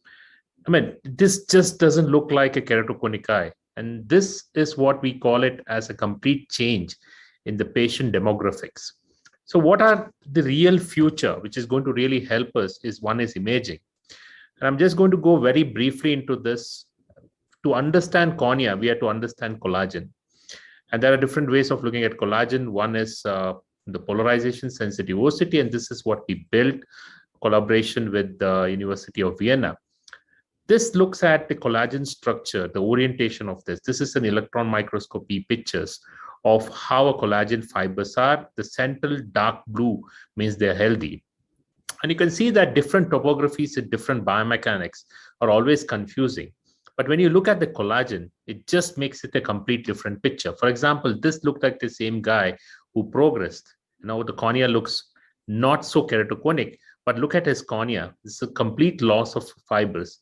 I mean, this just doesn't look like a keratoconic eye. And this is what we call it as a complete change in the patient demographics. So what are the real future, which is going to really help us, is one is imaging. And I'm just going to go very briefly into this. To understand cornea, we have to understand collagen. And there are different ways of looking at collagen. One is the polarization sensitivity, and this is what we built, collaboration with the University of Vienna. This looks at the collagen structure, the orientation of this. This is an electron microscopy pictures of how a collagen fibers are. The central dark blue means they're healthy. And you can see that different topographies and different biomechanics are always confusing. But when you look at the collagen, it just makes it a complete different picture. For example, this looked like the same guy who progressed. Now the cornea looks not so keratoconic, but look at his cornea. This is a complete loss of fibers.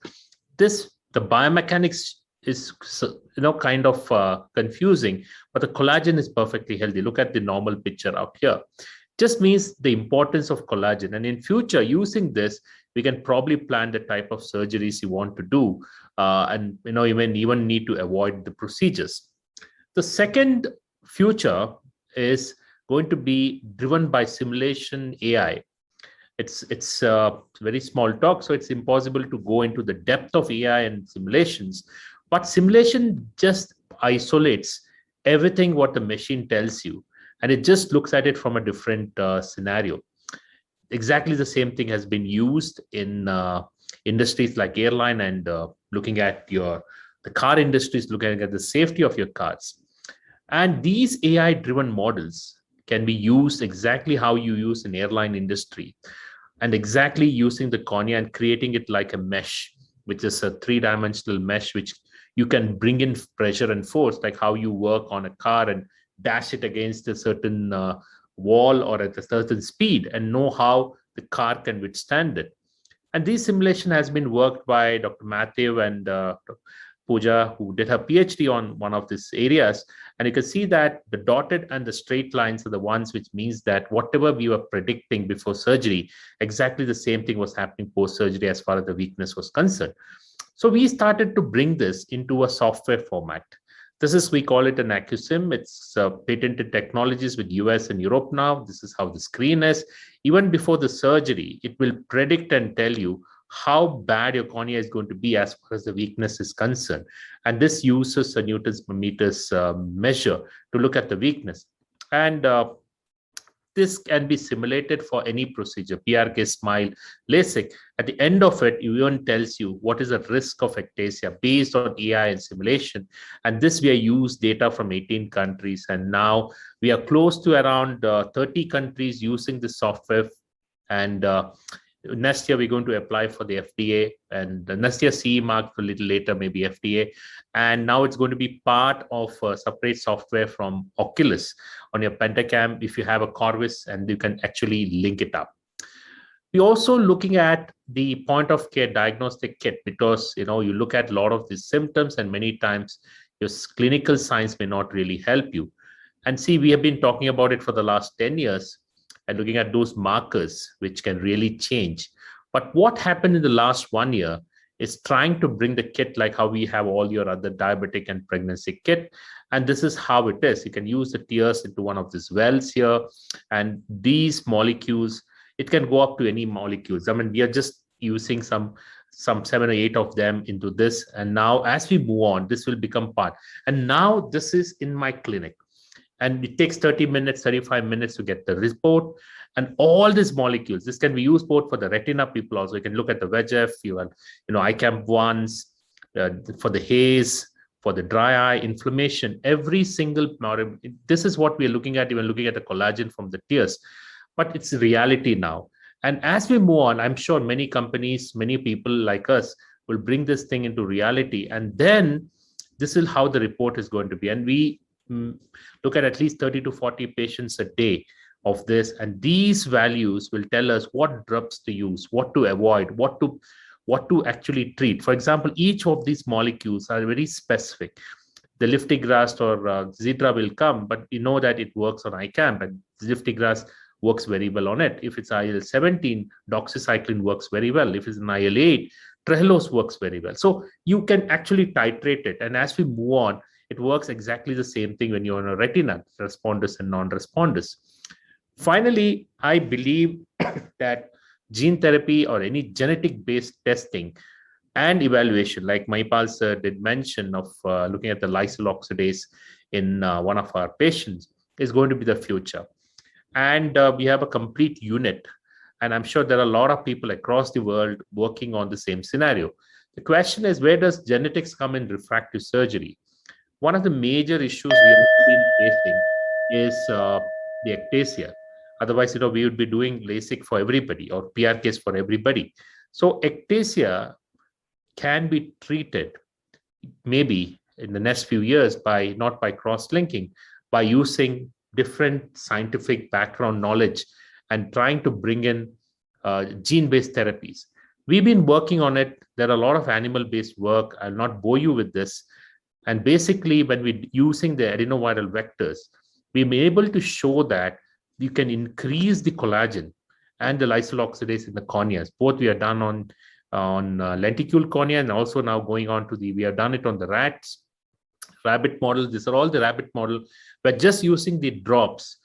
The biomechanics is kind of confusing, but the collagen is perfectly healthy. Look at the normal picture out here. Just means the importance of collagen. And in future, using this, we can probably plan the type of surgeries you want to do, and even need to avoid the procedures. The second future is going to be driven by simulation AI. It's a very small talk, so it's impossible to go into the depth of AI and simulations. But simulation just isolates everything what the machine tells you, and it just looks at it from a different scenario. Exactly the same thing has been used in industries like airline and looking at the car industries, looking at the safety of your cars. And these AI-driven models can be used exactly how you use in airline industry, and exactly using the cornea and creating it like a mesh, which is a three-dimensional mesh, which you can bring in pressure and force, like how you work on a car and dash it against a certain wall or at a certain speed and know how the car can withstand it. And this simulation has been worked by Dr. Matthew and Pooja, who did her PhD on one of these areas. And you can see that the dotted and the straight lines are the ones which means that whatever we were predicting before surgery, exactly the same thing was happening post-surgery as far as the weakness was concerned. So we started to bring this into a software format. This is, we call it an AcuSim. It's patented technologies with US and Europe now. This is how the screen is. Even before the surgery, it will predict and tell you how bad your cornea is going to be as far as the weakness is concerned. And this uses a Newton's per meters measure to look at the weakness. And this can be simulated for any procedure, PRK, SMILE, LASIK. At the end of it, it even tells you what is the risk of ectasia based on AI and simulation. And this, we have used data from 18 countries. And now we are close to around 30 countries using the software. And next year, we're going to apply for the FDA, and the next year CE mark a little later, maybe FDA. And now it's going to be part of separate software from Oculus on your Pentacam if you have a Corvus, and you can actually link it up. We're also looking at the point of care diagnostic kit, because you look at a lot of these symptoms and many times your clinical science may not really help you. And see, we have been talking about it for the last 10 years and looking at those markers which can really change. But what happened in the last 1 year is trying to bring the kit like how we have all your other diabetic and pregnancy kit. And this is how it is. You can use the tears into one of these wells here, and these molecules, it can go up to any molecules. I mean, we are just using some 7 or 8 of them into this. And now as we move on, this will become part. And now this is in my clinic. And it takes 30 minutes, 35 minutes to get the report. And all these molecules, this can be used both for the retina people also. You can look at the VEGF, ICAM1s, for the haze, for the dry eye, inflammation, every single, this is what we're looking at, even looking at the collagen from the tears. But it's reality now. And as we move on, I'm sure many companies, many people like us will bring this thing into reality. And then this is how the report is going to be. And we look at least 30 to 40 patients a day of this. And these values will tell us what drugs to use, what to avoid, what to actually treat. For example, each of these molecules are very specific. The liftigrast or Zitra will come, but you know that it works on ICAM, and liftigrast works very well on it. If it's IL-17, doxycycline works very well. If it's an IL-8, Trehalose works very well. So you can actually titrate it. And as we move on, it works exactly the same thing when you're on a retina, responders and non-responders. Finally, I believe that gene therapy or any genetic-based testing and evaluation, like Mahipal sir did mention of looking at the lysyl oxidase in one of our patients, is going to be the future. And we have a complete unit. And I'm sure there are a lot of people across the world working on the same scenario. The question is, where does genetics come in refractive surgery? One of the major issues we have been facing is the ectasia. Otherwise, we would be doing LASIK for everybody or PRKs for everybody. So ectasia can be treated maybe in the next few years by not by cross-linking, by using different scientific background knowledge and trying to bring in gene-based therapies. We've been working on it. There are a lot of animal-based work. I'll not bore you with this. And basically, when we're using the adenoviral vectors, we've been able to show that you can increase the collagen and the lysyl oxidase in the corneas. Both we are done on lenticule cornea, and also now going on to we have done it on the rats, rabbit models. These are all the rabbit model. We're just using the drops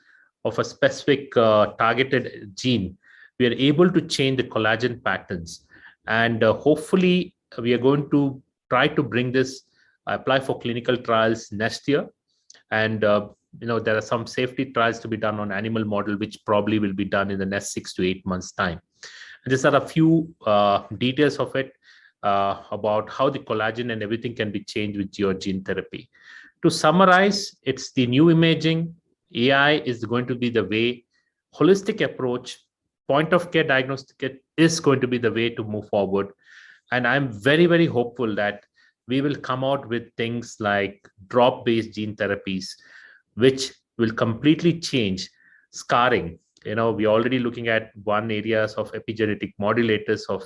of a specific targeted gene. We are able to change the collagen patterns. And hopefully, we are going to try to bring this, apply for clinical trials next year. And there are some safety trials to be done on animal model, which probably will be done in the next 6 to 8 months' time. And these are a few details of it about how the collagen and everything can be changed with your gene therapy. To summarize, it's the new imaging. AI is going to be the way. Holistic approach, point of care diagnostic is going to be the way to move forward. And I'm very, very hopeful that we will come out with things like drop-based gene therapies, which will completely change scarring. We're already looking at one areas of epigenetic modulators of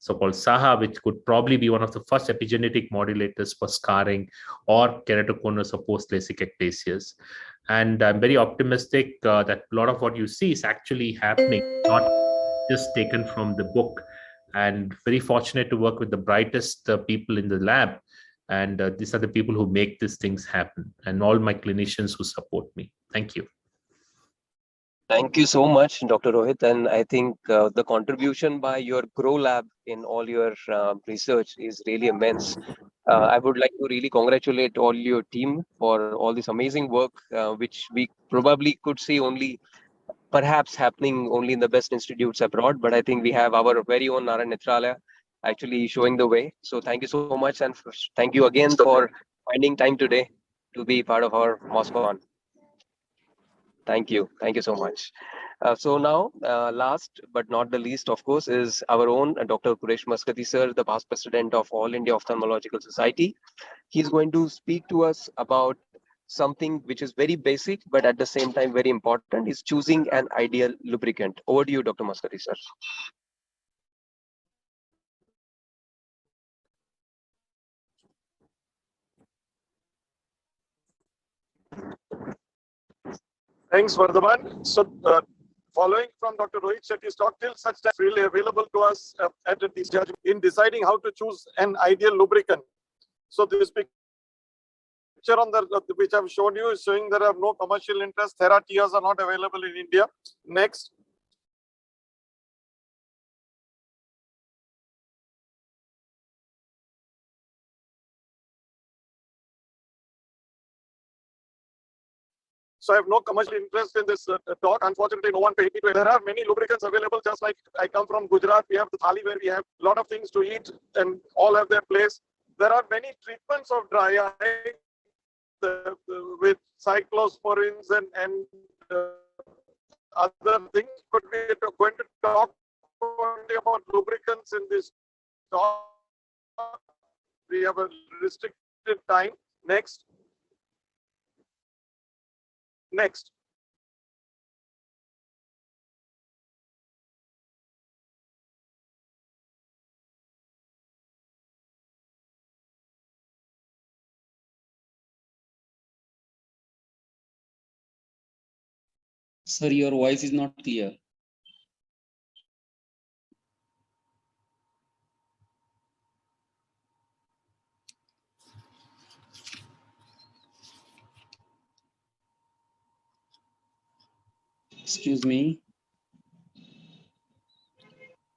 so-called SAHA, which could probably be one of the first epigenetic modulators for scarring or keratoconus or post-LASIK ectasias. And I'm very optimistic that a lot of what you see is actually happening, not just taken from the book. And very fortunate to work with the brightest people in the lab. And these are the people who make these things happen, and all my clinicians who support me. Thank you. Thank you so much, Dr. Rohit. And I think the contribution by your Grow Lab in all your research is really immense. I would like to really congratulate all your team for all this amazing work, which we probably could see only perhaps happening only in the best institutes abroad. But I think we have our very own Narayan Nethralaya actually showing the way. So thank you so much. And thank you again for finding time today to be part of our MOSCON. Thank you. Thank you so much. So now, last but not the least, of course, is our own Dr. Quresh Maskati sir, the past president of All India Ophthalmological Society. He's going to speak to us about something which is very basic, but at the same time very important, is choosing an ideal lubricant. Over to you, Dr. Maskati sir. Thanks, Vardhaman. So, following from Dr. Rohit Shetty's talk, till such time really available to us at this judgment in deciding how to choose an ideal lubricant. So this picture on the which I've shown you is showing there are no commercial interests. Thera tears are not available in India. Next. So I have no commercial interest in this talk. Unfortunately, no one paid me to. There are many lubricants available. Just like I come from Gujarat, we have the thali where we have a lot of things to eat and all have their place. There are many treatments of dry eye with cyclosporins and other things, but we are going to talk only about lubricants in this talk. We have a restricted time. Next. Next. Sir, your voice is not clear. Excuse me.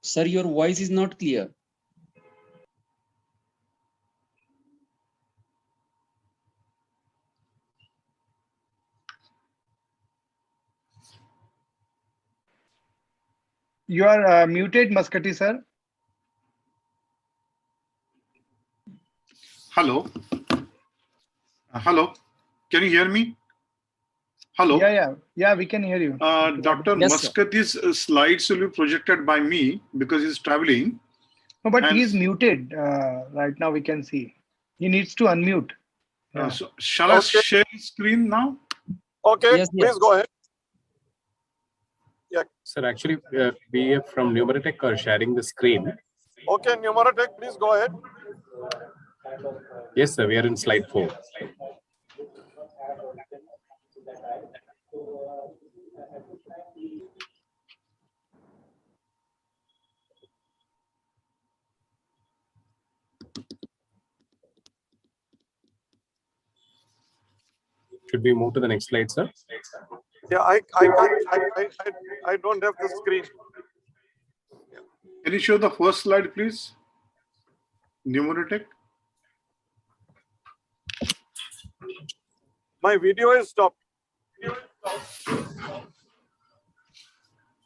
Sir, your voice is not clear. You are muted, Muscati sir. Hello. Hello. Can you hear me? Hello. Yeah, we can hear you. Dr. Yes, Muscati's slides will be projected by me because he's traveling. No, but And- he's muted right now. We can see. He needs to unmute. Yeah. So shall I share screen now? Okay, Yes, please yes. go ahead. Sir, actually, we from Numerotech are sharing the screen. Okay, Numerotech, please go ahead. Yes, sir, we are in slide 4. Should we move to the next slide, sir? Yeah, I don't have the screen. Can you show the first slide, please? Numerotech. My video is stopped.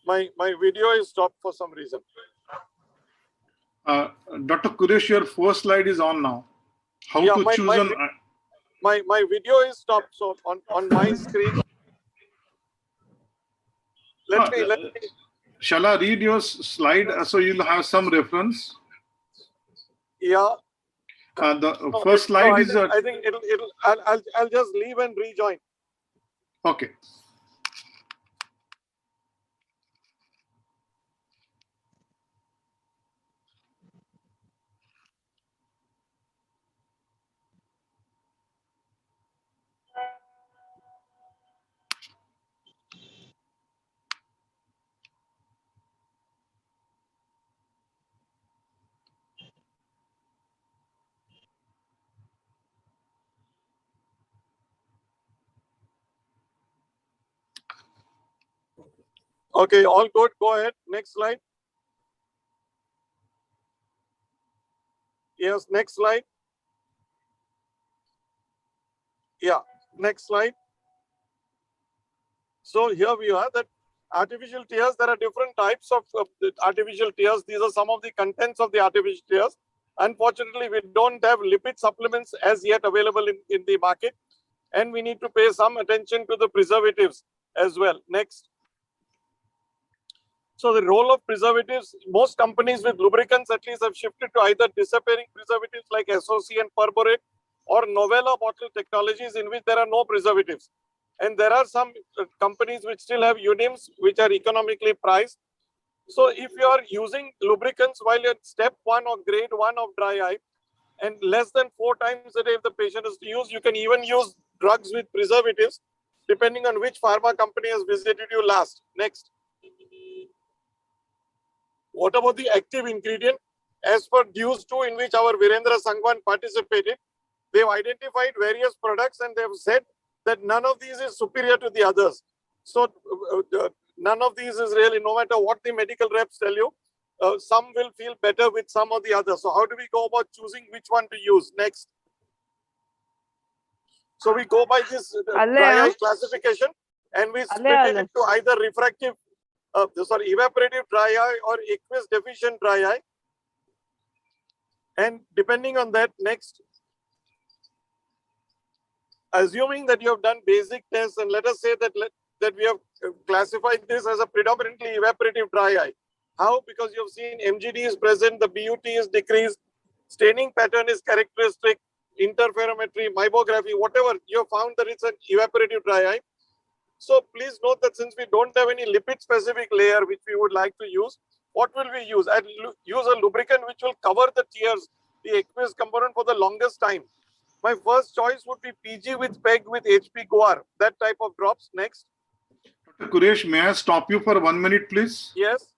My video is stopped for some reason. Dr. Kuresh, your first slide is on now. How Yeah, to choose an... my video is stopped. So on my screen. Let me. Shall I read your slide so you'll have some reference? Yeah. The first slide is... I think I'll just leave and rejoin. Okay. Okay, all good. Go ahead. Next slide. Yes, next slide. Yeah, next slide. So here we are that artificial tears, there are different types of artificial tears. These are some of the contents of the artificial tears. Unfortunately, we don't have lipid supplements as yet available in the market. And we need to pay some attention to the preservatives as well. Next. So the role of preservatives, most companies with lubricants at least have shifted to either disappearing preservatives like SOC and perborate or Novella bottle technologies in which there are no preservatives. And there are some companies which still have unims which are economically priced. So if you are using lubricants while you're at step 1 or grade 1 of dry eye and less than 4 times a day if the patient is to use, you can even use drugs with preservatives depending on which pharma company has visited you last. Next. What about the active ingredient? As per DUES 2 in which our Virendra Sangwan participated, they've identified various products and they've said that none of these is superior to the others. So none of these is really, no matter what the medical reps tell you, some will feel better with some or the other. So how do we go about choosing which one to use? Next. So we go by this dry eye classification and we split it into either refractive, evaporative dry eye or aqueous deficient dry eye. And depending on that, next, assuming that you have done basic tests and let us say that we have classified this as a predominantly evaporative dry eye. How? Because you have seen MGD is present, the BUT is decreased, staining pattern is characteristic, interferometry, mybography, whatever, you have found that it's an evaporative dry eye. So please note that since we don't have any lipid specific layer which we would like to use, what will we use? I'll use a lubricant which will cover the tears, the aqueous component for the longest time. My first choice would be PG with PEG with HP Guar, that type of drops. Next. Dr. Quresh, may I stop you for 1 minute, please? Yes.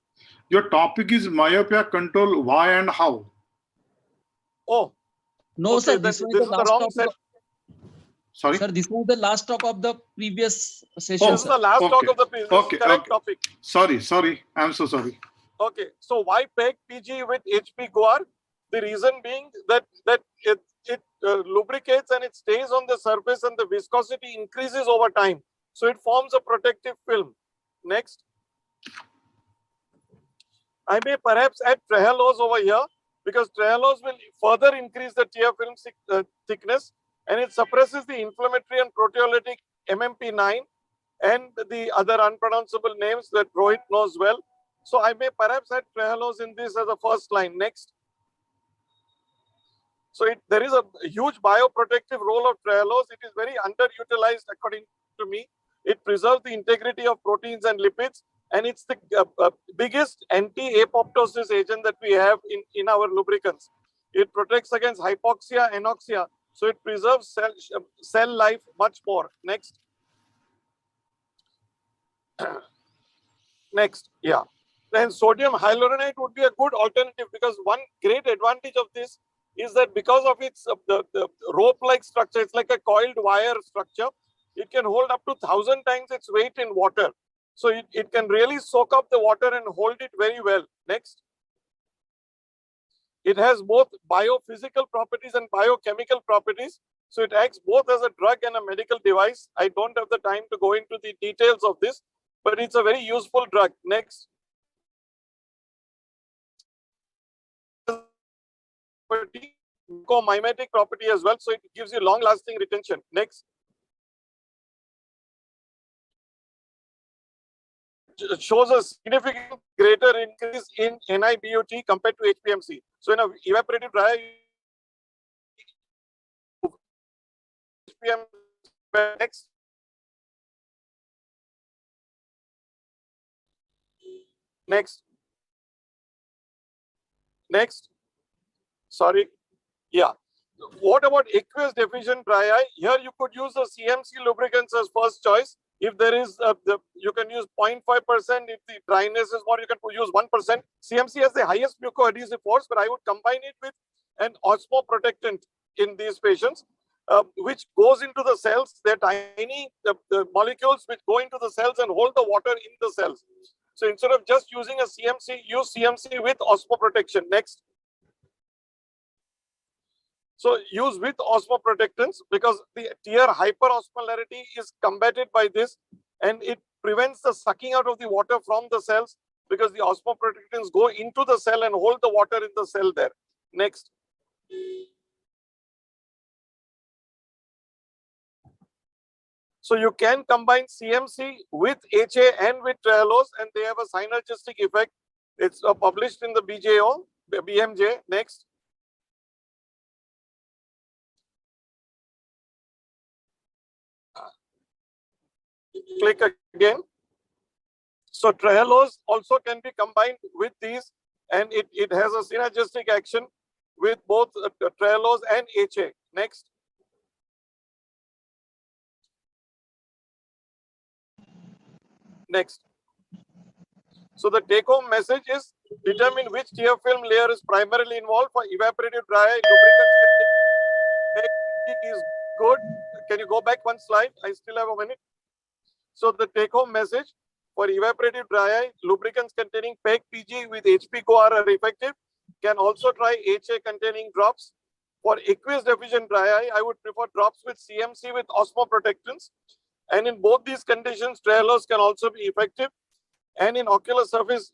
Your topic is myopia control, why and how. Oh. No, okay, sir, this was the last wrong talk. Sorry? Sir, this was the last talk of the previous session. This is the last talk of the previous correct topic. Sorry. I'm so sorry. Okay, so why PEG PG with HP Guar? The reason being that it lubricates and it stays on the surface and the viscosity increases over time. So it forms a protective film. Next. I may perhaps add Trehalose over here because Trehalose will further increase the tear film thickness and it suppresses the inflammatory and proteolytic MMP9 and the other unpronounceable names that Rohit knows well. So I may perhaps add Trehalose in this as a first line. Next. So there is a huge bioprotective role of Trehalose. It is very underutilized according to me. It preserves the integrity of proteins and lipids, and it's the biggest anti-apoptosis agent that we have in our lubricants. It protects against hypoxia, anoxia, so it preserves cell life much more. Next. Next, yeah. Then sodium hyaluronate would be a good alternative because one great advantage of this is that because of its the rope-like structure, it's like a coiled wire structure. It can hold up to 1,000 times its weight in water. So it can really soak up the water and hold it very well. Next. It has both biophysical properties and biochemical properties. So it acts both as a drug and a medical device. I don't have the time to go into the details of this, but it's a very useful drug. Next. Mimetic property as well. So it gives you long-lasting retention. Next. It shows a significant greater increase in NIBUT compared to HPMC. So in a evaporative dry HPMC. Next. Next. Next. Sorry. Yeah. What about aqueous deficient dry eye? Here you could use the CMC lubricants as first choice. If there is, you can use 0.5%. If the dryness is more, you can use 1%. CMC has the highest mucoadhesive force, but I would combine it with an osmoprotectant in these patients, which goes into the cells. They're tiny the molecules which go into the cells and hold the water in the cells. So instead of just using a CMC, use CMC with osmoprotection. Next. So use with osmoprotectants because the tear hyperosmolarity is combated by this and it prevents the sucking out of the water from the cells because the osmoprotectants go into the cell and hold the water in the cell there. Next. So you can combine CMC with HA and with Trehalose and they have a synergistic effect. It's published in the BMJ. Next. Click again. So Trehalose also can be combined with these and it has a synergistic action with both Trehalose and HA. Next. Next. So the take-home message is determine which tear film layer is primarily involved for evaporative dry eye. Lubricants can take is good. Can you go back one slide? I still have a minute. So the take-home message for evaporative dry eye, lubricants containing PEG PG with HP Coar are effective. Can also try HA containing drops. For aqueous deficient dry eye, I would prefer drops with CMC with osmoprotectants. And in both these conditions, Trehalose can also be effective. And in ocular surface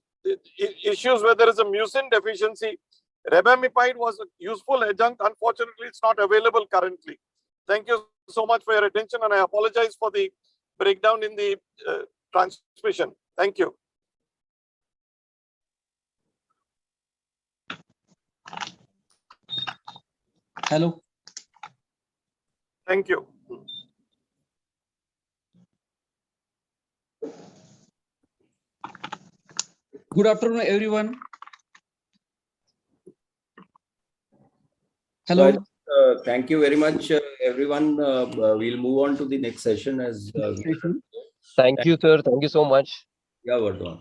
issues where there is a mucin deficiency, Rebamipide was a useful adjunct. Unfortunately, it's not available currently. Thank you so much for your attention, and I apologize for the breakdown in the transmission. Thank you. Hello. Thank you. Good afternoon, everyone. Hello. Thank you very much, everyone. We'll move on to the next session as. Thank you, sir. Thank you so much. Yeah, Vardhan.